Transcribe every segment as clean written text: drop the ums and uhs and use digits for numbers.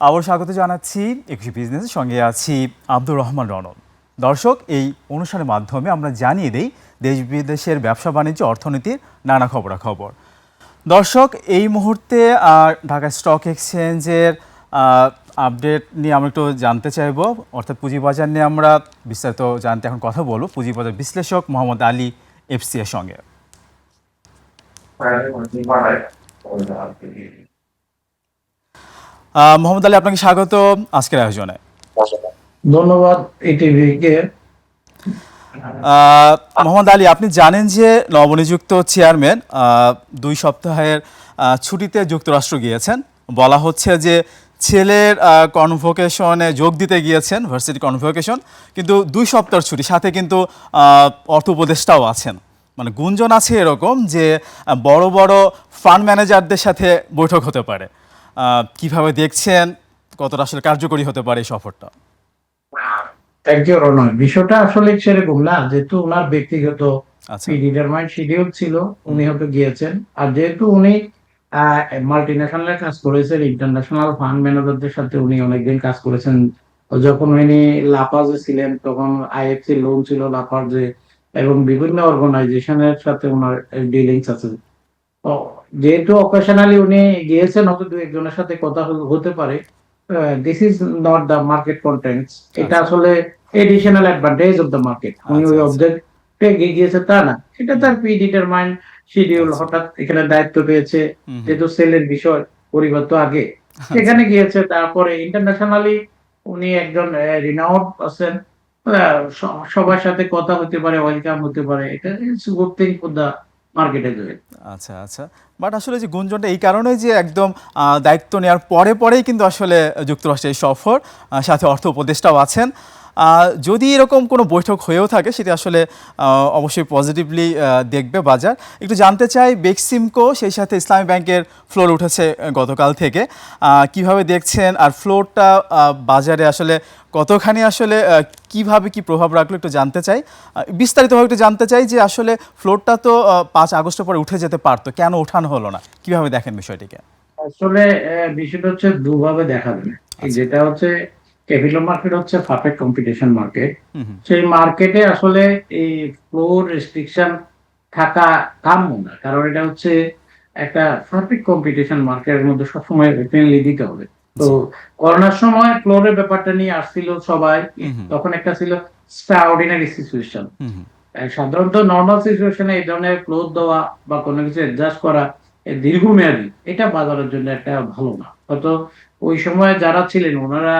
আবার স্বাগত জানাচ্ছি একুশে বিজনেসের সঙ্গে আছি আব্দুর রহমান রনন। দর্শক, এই অনুষ্ঠানের মাধ্যমে আমরা জানিয়ে দিই দেশ বিদেশের ব্যবসা বাণিজ্য অর্থনীতির নানা খবরাখবর। দর্শক, এই মুহূর্তে ঢাকা স্টক এক্সচেঞ্জের আপডেট নিয়ে আমরা একটু জানতে চাইব, অর্থাৎ পুঁজিবাজার নিয়ে আমরা বিস্তারিত জানতে এখন কথা বলব পুঁজিবাজার বিশ্লেষক মোহাম্মদ আলী এফসি এর সঙ্গে। মোহাম্মদ আলী, আপনাকে স্বাগত আজকের আয়োজনে। ধন্যবাদ ইটিভি কে। মোহাম্মদ আলী, আপনি জানেন যে নবনিযুক্ত চেয়ারম্যান 2 সপ্তাহের ছুটিতে যুক্তরাষ্ট্র গিয়েছেন। বলা হচ্ছে যে ছেলের কনভোকেশনে যোগ দিতে গিয়েছেন, ভার্সিটি কনভোকেশন, কিন্তু 2 সপ্তাহের ছুটি, সাথে কিন্তু অর্থ উপদেষ্টাও আছেন। মানে গুঞ্জন আছে এরকম যে বড় বড় ফান্ড ম্যানেজারদের সাথে বৈঠক হতে পারে। কিভাবে দেখছেন, কতটা আসলে কার্যকরী হতে পারে এই সফরটা? Thank you Ronoy. বিষয়টা আসলে সেরকম না, যেহেতু ওনার ব্যক্তিগত ডিটারমাইন্ড শিডিউল ছিল, উনি হয়তো গিয়েছেন। আর যেহেতু উনি মাল্টি ন্যাশনালের কাজ করেছেন, ইন্টারন্যাশনাল ফান্ড ম্যানেজারদের সাথে উনি অনেকদিন কাজ করেছেন। যখন উনি লাফাজে ছিলেন তখন আইএফসি লোন ছিল লাফাজে, এবং বিভিন্ন অর্গানাইজেশনের সাথে ওনার ডিলিংস আছে। যেহেতু অকেশনালি উনি গিয়েছেন, হয়তো 2-1 জনের সাথে কথা হতে পারে। This is not the market contents, এটা আসলে additional advantage of the market. উনি ওই অবজেক্টে গিয়েছে তা না, এটা তার প্রি ডিটারমাইন্ড শিডিউল। হঠাৎ এখানে দায়িত্ব পেয়েছে, যেহেতু সেলের বিষয়, পরিবার তো আগে সেখানে গিয়েছে। তারপরে ইন্টারন্যাশনালি উনি একজন রিনাউন্ড আছেন, সবার সাথে কথা হতে পারে, ওয়েলকাম হতে পারে, এটা is good thing for the মার্কেটে। আচ্ছা আচ্ছা, বাট আসলে যে গুঞ্জনটা এই কারণে যে একদম দায়িত্ব নেওয়ার পরেই কিন্তু আসলে যুক্তরাষ্ট্রের সফর, সাথে অর্থ উপদেষ্টাও আছেন। যদি এরকম কোনো বৈঠক হয়েও থাকে, সেটা আসলে অবশ্যই পজিটিভলি দেখবে বাজার। একটু জানতে চাই, বেক্সিমকো সেই সাথে ইসলামী ব্যাংকের ফ্লোর উঠেছে গতকাল থেকে, কিভাবে দেখছেন? আর ফ্লোরটা বাজারে আসলে কতখানি আসলে কিভাবে কি প্রভাব রাখলো একটু জানতে চাই। বিস্তারিতভাবে একটু জানতে চাই যে আসলে ফ্লোরটা তো 5 আগস্টের পরে উঠে যেতে পারতো, কেন ওঠানো হলো না? কিভাবে দেখেন বিষয়টিকে? আসলে বিষয়টা হচ্ছে দুভাবে দেখা যাবে। যেটা হচ্ছে ক্যাপিটাল মার্কেট হচ্ছে পারফেক্ট কম্পিটিশন মার্কেট। সেই মার্কেটে আসলে এই ফ্লোর রেস্ট্রিকশন থাকা কাম্য না, কারণ এটা হচ্ছে একটা পারফেক্ট কম্পিটিশন মার্কেটের মধ্যে সবসময় ওপেনলি দিতে হবে। তো করোনার সময় ফ্লোরের ব্যাপারটা নিয়ে আসছিল সবাই, তখন একটা ছিল এক্সট্রাঅর্ডিনারি সিচুয়েশন। সাধারণত নর্মাল সিচুয়েশনে এই ধরনের ফ্লোর দেওয়া বা কোনো কিছু অ্যাডজাস্ট করা দীর্ঘমেয়াদী, এটা বাজারের জন্য একটা ভালো না। হয়তো ওই সময় যারা ছিলেন ওনারা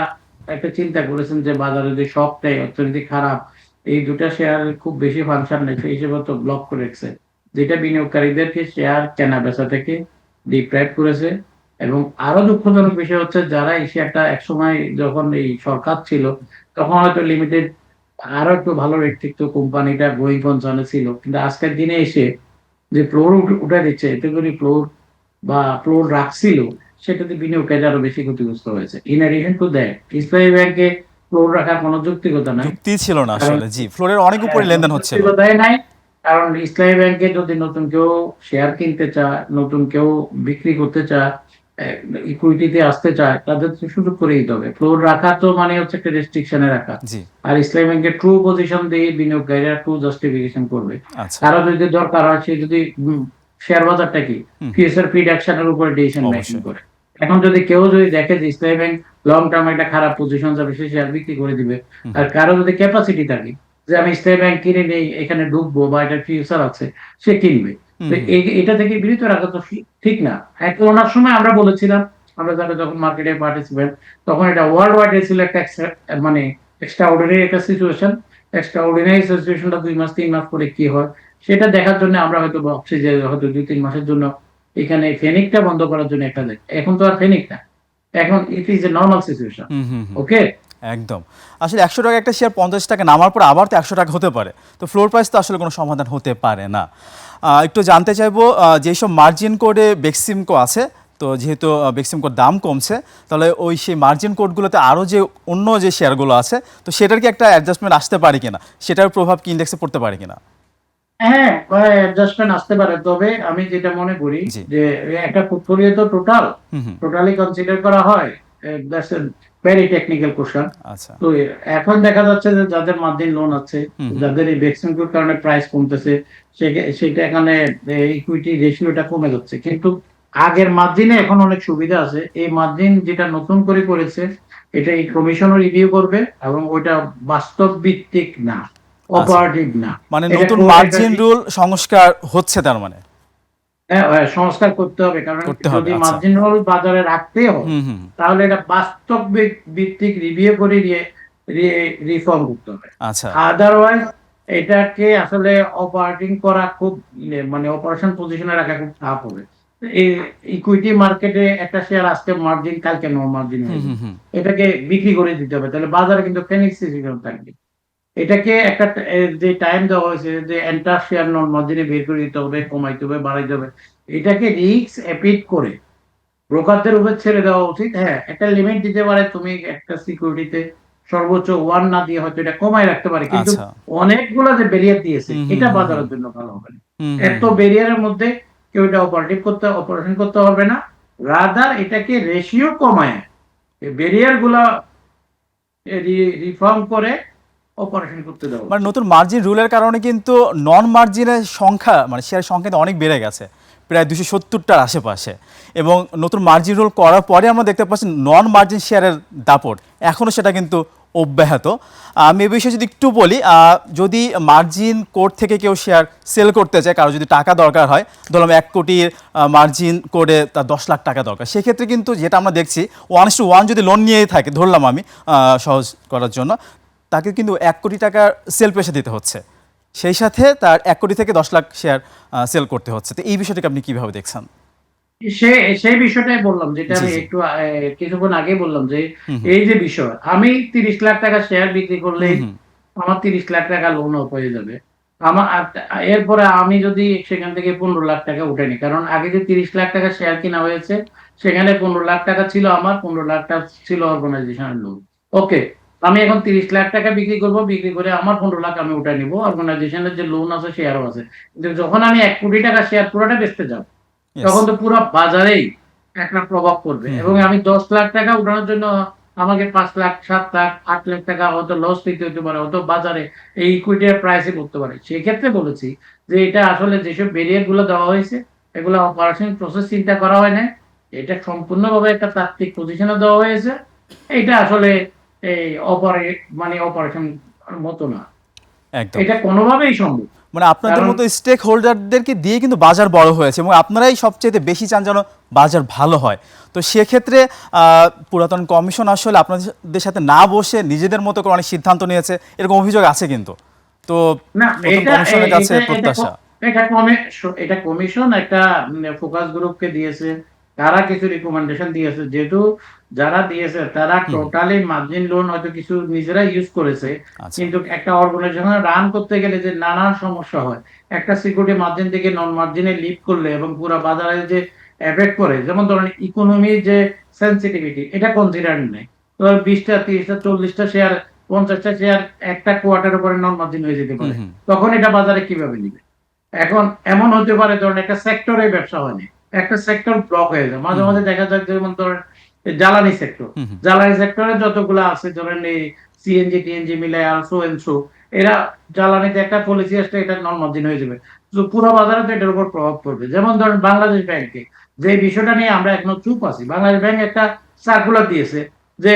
একটা চিন্তা করেছেন যে বাজারে যে সবটাই অর্থনীতি খারাপ, এই দুটা শেয়ার খুব বেশি ফাংশন নেই, সেই হিসেবে তো ব্লক করে রেখেছে, যেটা বিনিয়োগকারীদেরকে শেয়ার কেনা বেচা থেকে ডিপ্রাইভ করেছে। এবং আরো দুঃখজনক বিষয় হচ্ছে, যারা এই শেয়ারটা একসময় যখন এই সরকার ছিল তখন হয়তো লিমিটেড আরো একটু ভালো ব্যক্তিত্ব, কোম্পানিটা গ্রোয়িং কনসার্নে ছিল, কিন্তু আজকের দিনে এসে যে ফ্লোর উঠে দিচ্ছে, এতে করে ফ্লোর বা ফ্লোর রাখছিল, সেটাতে বিনিয়োগকারী আরো বেশি ক্ষতিগ্রস্ত হয়েছে। ইন এডিশন টু দ্যাট, ইসলামী ব্যাংকে ফ্লোর রাখার কোনো যুক্তিকতা নাই, যুক্তি ছিল না আসলে। জি, ফ্লোরের অনেক উপরে লেনদেন হচ্ছিল। যুক্তিকতাই নাই। কারণ ইসলামী ব্যাংকে যদি নতুন কেউ শেয়ার কিনতে চায়, নতুন কেউ বিক্রি করতে চায়, ইকুইটিতে আসতে চায়, তাদের তো সুযোগ করে দিতে হবে। ফ্লোর রাখা তো মানে হচ্ছে একটা রেস্ট্রিকশনে রাখা। আর ইসলামী ব্যাংকের ট্রু পজিশন দিয়ে বিনিয়োগকারীরা ট্রু জাস্টিফিকেশন করবে। তারা যদি দরকার হয়, সে যদি শেয়ার বাজারটা কি ফিউচার প্রিডিকশনের উপরে ডিসিশন মেকিং করে। এখন যদি কেউ দেখে যে ইসলামী ব্যাংক লং টার্ম একটা খারাপ পজিশন যাবে, সে শেয়ার বিক্রি করে দিবে। আর কারো যদি ক্যাপাসিটি থাকে যে আমি ইসলামী ব্যাংক কিনে নেই, এখানে ঢুকবো বা এটা ফিউচার আছে, সে কিনবে। এটা থেকে বিরত রাখা তো ঠিক না। করোনার সময় আমরা বলেছিলাম, আমরা যারা যখন মার্কেটে পার্টিসিপেন্ট, তখন এটা ওয়ার্ল্ড ওয়াইড ছিল একটা মানে এক্সট্রাঅর্ডিনারি একটা সিচুয়েশন। এক্সট্রাঅর্ডিনারি সিচুয়েশনটা 2 মাস 3 মাস পরে কি হয় সেটা দেখার জন্য আমরা হয়তো ভাবছি যে হয়তো 2-3 মাসের জন্য এখানে ফেনিকটা বন্ধ করার জন্য একটা দেখ। এখন তো আর ফেনিক না, এখন it is a normal situation. Okay, একদম। আসলে 100 টাকা একটা শেয়ার 50 টাকা নামার পর আবার তো 100 টাকা হতে পারে, তো ফ্লোর প্রাইস তো আসলে কোনো সমাধান হতে পারে না। একটু জানতে চাইবো, যেসব মার্জিন কোডে বেক্সিমকো আছে, তো যেহেতু বেক্সিমকোর দাম কমছে, তাহলে সেই মার্জিন কোডগুলোতে আরও যে অন্য যে শেয়ারগুলো আছে, তো সেটার কি একটা অ্যাডজাস্টমেন্ট আসতে পারে কিনা, সেটার প্রভাব কি ইন্ডেক্সে পড়তে পারে কিনা? হ্যাঁ, অ্যাডজাস্টমেন্ট আসতে পারে। তবে আমি যেটা মনে করি যে একটা পোর্টফোলিও তো টোটালি কনসিডার করা হয়। That's a very technical question. আচ্ছা। তো এখন দেখা যাচ্ছে যে যাদের মার্জিন লোন আছে, হুম হুম। যাদের এই ভ্যাকসিনগুলোর কারণে প্রাইস কমতেছে, সেটা এখানে ইকুইটি রেশিওটা কমে যাচ্ছে, কিন্তু আগের মার্জিনে এখন অনেক সুবিধা আছে। এই মার্জিন যেটা নতুন করে করেছে, এটা এই কমিশনও রিভিউ করবে, এবং ওইটা বাস্তব ভিত্তিক না, আচ্ছা, অপারেটিভ না। মানে এটা নতুন এটা মার্জিন রুল সংস্কার হচ্ছে তার মানে হ্যাঁ, সংস্কার করতে হবে, কারণ করতে হবে। যদি আচ্ছা। মার্জিন রোল বাজারে রাখতে হয়, হুম হুম। তাহলে এটা বাস্তব ভিত্তিক রিভিউ করে রিফর্ম করতে হবে। আচ্ছা। আদারওয়াইজ এটাকে আসলে অপারেটিং করা খুব মানে অপারেশন পজিশনে রাখা খুব টাফ হবে। এই ইকুইটি মার্কেটে একটা শেয়ার আজকে মার্জিন, কালকে নো মার্জিন হুম হয়ে হুম যাবে, হুম। এটাকে বিক্রি করে দিতে হবে, তাহলে বাজারে কিন্তু ফেনিক্স সিচুয়েশন থাকবে। এটাকে একটা যে টাইম দেওয়া হয়েছে যে এন্টার শেয়ার নন মার্জিনে বের করে দিতে হবে, কমাইতে হবে, বাড়াইতে হবে, এটাকে রিস্ক এপিট করে ব্রোকারদের উপর ছেড়ে দেওয়া উচিত। হ্যাঁ, একটা লিমিট দিতে পারে, তুমি একটা সিকিউরিটিতে সর্বোচ্চ 1 না দিয়ে হয়তো এটা কমায় রাখতে পারে, কিন্তু আচ্ছা। অনেকগুলো যে ব্যারিয়ার দিয়েছে, হুম হুম এটা হুম হুম। বাজারের জন্য ভালো হবে না। হুম হুম এত হুম। ব্যারিয়ারের মধ্যে কেউ এটা অপারেশন করতে পারবে না। রাদার এটাকে রেশিও কমায় ব্যারিয়ার গুলা রিফর্ম করে অপারেশন করতে দেওয়া মানে উচিত। নতুন মার্জিন রুলের কারণে কিন্তু নন মার্জিনের সংখ্যা, মানে শেয়ারের সংখ্যা কিন্তু অনেক বেড়ে গেছে, প্রায় 270টার আশেপাশে। এবং নতুন মার্জিন রুল করার পরে আমরা দেখতে পাচ্ছি নন মার্জিন শেয়ারের দাপট এখনও সেটা কিন্তু অব্যাহত। আমি এ বিষয়ে যদি একটু বলি, যদি মার্জিন কোড থেকে কেউ শেয়ার সেল করতে চায়, কারো যদি টাকা দরকার হয়, ধরলাম 1 কোটির মার্জিন কোডে তার 10 লাখ টাকা দরকার, সেক্ষেত্রে কিন্তু যেটা আমরা দেখছি 1:1 যদি লোন নিয়েই থাকে, ধরলাম আমি সহজ করার জন্য, তাকে কিন্তু 1 কোটি টাকার সেল প্রেসে দিতে হচ্ছে, সেই সাথে তার 1 কোটি থেকে 10 লাখ শেয়ার সেল করতে হচ্ছে। তো এই বিষয়টাকে আপনি কিভাবে দেখছেন? সে সেই বিষয়টাই বললাম, যেটা জি আমি জি। একটু কিছুক্ষণ আগে বললাম, যে হুম হুম এই যে বিষয়, আমি 30 লাখ টাকা শেয়ার বিক্রি হুম করলেই হুম। আমার 30 লাখ টাকা লোন হয়ে যাবে। আমার এরপরে আমি যদি সেখান থেকে 15 লাখ টাকা উঠে নিই, কারণ আগে যে 30 লাখ টাকা শেয়ার কিনা হয়েছে, সেখানে 15 লাখ টাকা ছিল আমার, 15 লাখ টাকা ছিল অর্গানাইজেশনের লোন। ওকে, আমি এখন 30 লাখ টাকা বিক্রি করব, বিক্রি করে আমার 15 লাখ আমি উঠে নিব, অর্গানাইজেশনের যে লোন আছে শেয়ারও আছে। কিন্তু যখন আমি 1 কোটি টাকা শেয়ার পুরোটা বেচতে যাব, ইয়েস। তখন তো পুরো বাজারেই একটা প্রভাব পড়বে, হুম এবং হুম। আমি 10 লাখ টাকা উঠানোর জন্য আমাকে 5 লাখ, 7 লাখ, 8 লাখ টাকা হয়তো লস দিতে হতে পারে, হয়তো বাজারে এই ইকুইটির প্রাইসে করতে পারে। সেক্ষেত্রে বলেছি যে এটা আসলে যেসব ব্যারিয়ার গুলো দেওয়া হয়েছে, এগুলো অপারেশন প্রসেস চিন্তা করা হয় না, এটা সম্পূর্ণভাবে একটা তাত্ত্বিক পজিশনে দেওয়া হয়েছে। এটা আসলে এই অপারেশন মতো না, একদম। এটা কোনোভাবেই সম্ভব। মানে আপনাদের কারণ মতো স্টেক হোল্ডারদেরকে দিয়ে কিন্তু বাজার বড় হয়েছে, এবং আপনারাই সবচেয়ে বেশি চান যেন বাজার ভালো হয়। তো সেক্ষেত্রে পুরাতন কমিশন আসলে আপনাদের সাথে না বসে নিজেদের মতো করে অনেক সিদ্ধান্ত নিয়েছে, এরকম অভিযোগ আছে কিন্তু। তো না, নতুন এটা কমিশনের কাছে এটা এটা প্রত্যাশা। এটা কমে, এটা কমিশন একটা ফোকাস গ্রুপকে দিয়েছে, তারা কিছু রিকমেন্ডেশন দিয়েছে, যেহেতু যারা দিয়েছে তারা হুম হুম। টোটালি মার্জিন লোন হয়তো কিছু নিজেরা ইউজ করেছে, আচ্ছা। কিন্তু একটা অর্গানাইজেশন রান করতে গেলে যে নানান সমস্যা হয়, একটা সিকিউরিটি মার্জিন থেকে নন মার্জিনে লিড করলে এবং পুরো বাজারে যে এফেক্ট করে, যেমন ধরেন ইকোনমির যে সেন্সিটিভিটি, এটা কনসিডার নেই। তো 20টা, 30টা, 40টা শেয়ার, 50টা শেয়ার একটা কোয়ার্টার পরে নন মার্জিন হয়ে যেতে হুম পারে, হুম তখন এটা বাজারে কিভাবে নিবে? এখন এমন হতে পারে, ধরেন একটা সেক্টরে ব্যবসা হয়নি, একটা সেক্টর ব্লক হয়ে যায়, মাঝে হুম মাঝে দেখা যায়, যেমন ধরেন এই জ্বালানি সেক্টর, হুম হুম। জ্বালানি সেক্টরে যতগুলো আছে, ধরেন এই সিএনজি টিএনজি মিলে আর সো এন্ড সো, এরা জ্বালানিতে একটা পলিসি আসলে এটা নন মার্জিন হয়ে যাবে। তো পুরো বাজারে তো এটার উপর প্রভাব পড়বে। যেমন ধরেন বাংলাদেশ ব্যাংকে যে বিষয়টা নিয়ে আমরা এখনো চুপ আছি, বাংলাদেশ ব্যাংক একটা সার্কুলার দিয়েছে যে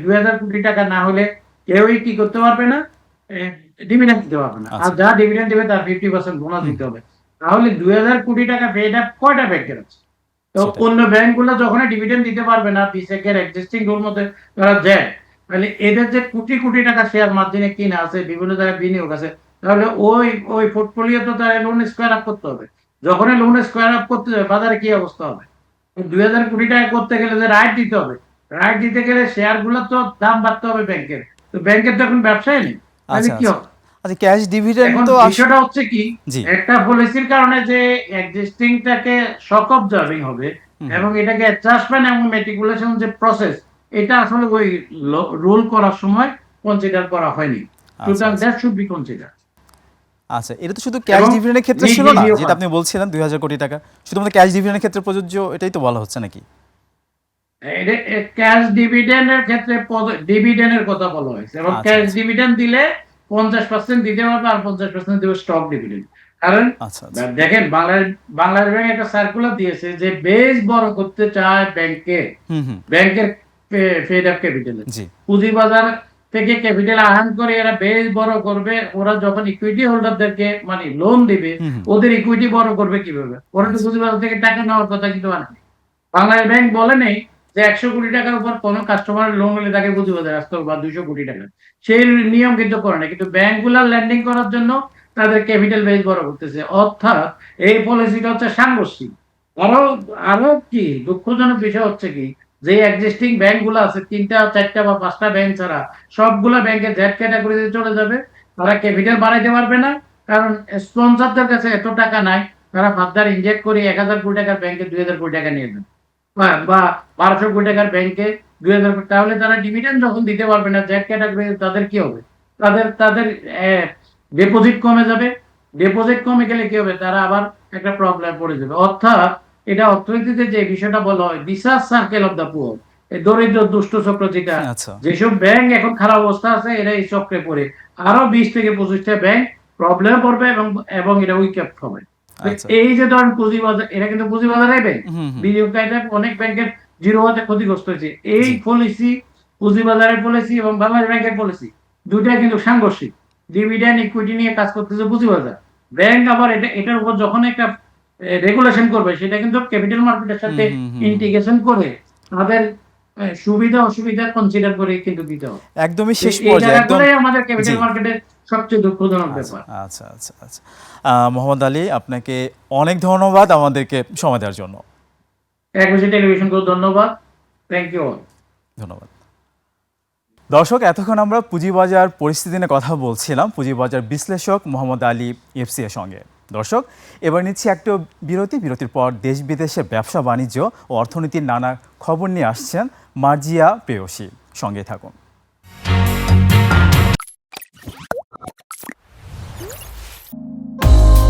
2000 কোটি টাকা না হলে কেউই কি করতে পারবে না, ডিভিডেন্ড দিতে পারবে না, আর আচ্ছা। যা ডিভিডেন্ড দেবে তার 50% বোনাস হুম দিতে হুম। হবে। তাহলে 2000 কোটি টাকা পেড আপ কয়টা ব্যাংকের আছে? তো সেটাই। অন্য ব্যাংক গুলো যখন ডিভিডেন্ড দিতে পারবে না, বিসেকের এক্সিস্টিং রুল মতে তারা যায়, তাহলে এদের যে কোটি কোটি টাকা শেয়ার মার্জিনে কিনা আছে, বিভিন্ন জায়গায় বিনিয়োগ আছে, তাহলে ওই ওই পোর্টফোলিও তো তার লোন স্কোয়ার আপ করতে হবে। যখনই লোন স্কোয়ার আপ করতে যাবে, বাজারে কি অবস্থা হবে? 2000 কোটি টাকা করতে গেলে যে রাইট দিতে হবে, রাইট দিতে গেলে শেয়ার গুলো তো দাম বাড়তে হবে ব্যাংকের, তো ব্যাংকের তো এখন ব্যবসায় নেই, তাহলে আচ্ছা কি আচ্ছা। হবে? আচ্ছা, ক্যাশ ডিভিডেন্ড এখন তো বিষয়টা হচ্ছে কি, জি। একটা পলিসির কারণে যে এক্সিস্টিংটাকে শক অবজার্ভিং হবে, হুম হুম। এবং এটাকে অ্যাডজাস্টমেন্ট এবং মেটিকুলেশন যে প্রসেস, এটা আসলে ওই রুল করার সময় কনসিডার করা হয়নি। আচ্ছা সুতরাং আচ্ছা। That should be consider. আচ্ছা, এটা তো শুধু ক্যাশ এবং ডিভিডেন্ডের ক্ষেত্রে ছিল না, রিভিউ যেটা করা। আপনি বলছিলেন 2000 কোটি টাকা শুধুমাত্র ক্যাশ ডিভিডেন্ডের ক্ষেত্রে প্রযোজ্য, এটাই তো বলা হচ্ছে নাকি? ক্যাশ ডিভিডেন্ডের ক্ষেত্রে ডিভিডেন্ডের কথা বলা হয়েছে, এবং আচ্ছা ক্যাশ আচ্ছা ডিভিডেন্ড দিলে 50% দিতে পারবে আর 50% দেবে স্টক ডিভিডেন্ড। কারণ আচ্ছা আচ্ছা দেখেন, বাংলাদেশ ব্যাংক একটা সার্কুলার দিয়েছে যে বেশ বড় করতে চায় হুম হুম ব্যাংকের ফেড অফ ক্যাপিটাল, জি পুঁজিবাজার থেকে ক্যাপিটাল আহরণ করে এরা বেশ বড় করবে। ওরা যখন ইকুইটি হোল্ডারদেরকে মানে লোন দিবে, হুম হুম ওদের ইকুইটি বড় করবে কিভাবে? ওরা তো আচ্ছা পুঁজিবাজার থেকে টাকা নেওয়ার কথা কিন্তু আনে। বাংলাদেশ ব্যাংক বলে নেই যে 100 কোটি টাকার উপর কোনো কাস্টমার লোন হলে তাকে পুঁজিবাজারে আসতে হবে, বা 200 কোটি টাকা, সেই নিয়ম কিন্তু করে না। কিন্তু ব্যাংকগুলা ল্যান্ডিং করার জন্য তাদের ক্যাপিটাল বেস বড় করতেছে, অর্থাৎ এই পলিসিটা হচ্ছে সাংঘর্ষিক। আরো আরো কি দুঃখজনক বিষয় হচ্ছে কি, যে এক্সিস্টিং ব্যাংক গুলো আছে, 3টা 4টা বা 5টা ব্যাংক ছাড়া সবগুলা ব্যাংকের জেড ক্যাটাগরিতে চলে যাবে। তারা ক্যাপিটাল বাড়াইতে পারবে না, কারণ স্পন্সরদের কাছে এত টাকা নাই। তারা ফার্দার ইনজেক্ট করে 1,000 কোটি টাকার ব্যাংকে 2,000 কোটি টাকা নিয়ে যাবে, বা 1,200 কোটি টাকার ব্যাংকে 2,000 কোটি। তাহলে তারা ডিভিডেন্ড যখন দিতে পারবে না জেড ক্যাটাগরি, তাদের কি হবে? তাদের তাদের ডিপোজিট কমে যাবে। ডিপোজিট কমে গেলে কি হবে? তারা আবার একটা প্রবলেম পড়ে যাবে। অর্থাৎ এটা অর্থনীতিতে যে বিষয়টা বলা হয় visas circle of the poor, এই দরিদ্র দুষ্ট চক্র, যেটা আচ্ছা যেসব ব্যাংক এখন খারাপ অবস্থা আছে এরা এই চক্রে পড়ে আরো 20 থেকে 25টা ব্যাংক প্রবলেম পড়বে, এবং এবং এটা উইকেট হবে। তো আচ্ছা এই যে ধরেন পুঁজিবাজার, এরা কিন্তু পুঁজিবাজারে ব্যাংক, হুম হুম বিনিয়োগকারীরা অনেক ব্যাংকের জিরো হতে ক্ষতিগ্রস্ত হয়েছে। এই জি পলিসি, পুঁজিবাজারের পলিসি এবং বাংলাদেশ ব্যাংকের পলিসি, দুইটা কিন্তু সাংঘর্ষিক। ডিভিডেন্ড ইকুইটি নিয়ে কাজ করতেছে পুঁজিবাজার, ব্যাংক আবার এটার উপর যখন একটা রেগুলেশন করবে, সেটা কিন্তু ক্যাপিটাল মার্কেটের হুম সাথে হুম হুম হুম ইন্টিগ্রেশন করে তাদের সুবিধা অসুবিধা কনসিডার করে কিন্তু দিতে হবে। একদমই তো শেষ এই পর্যায়ে একদম জায়গাগুলোই আমাদের জি ক্যাপিটাল মার্কেটের সবচেয়ে দুঃখজনক আচ্ছা ব্যাপার। আচ্ছা আচ্ছা আচ্ছা মোহাম্মদ আলী, আপনাকে অনেক ধন্যবাদ আমাদেরকে সময় দেওয়ার জন্য। একুশে টেলিভিশনকে ধন্যবাদ। Thank you all. ধন্যবাদ। দর্শক, এতক্ষণ আমরা পুঁজিবাজার পরিস্থিতি নিয়ে কথা বলছিলাম পুঁজিবাজার বিশ্লেষক মোহাম্মদ আলী এফসি এর সঙ্গে। দর্শক, এবার নিচ্ছি একটা বিরতির পর দেশ বিদেশে ব্যবসা বাণিজ্য ও অর্থনীতির নানা খবর নিয়ে আসছেন মার্জিয়া প্রেয়সী। সঙ্গে থাকুন।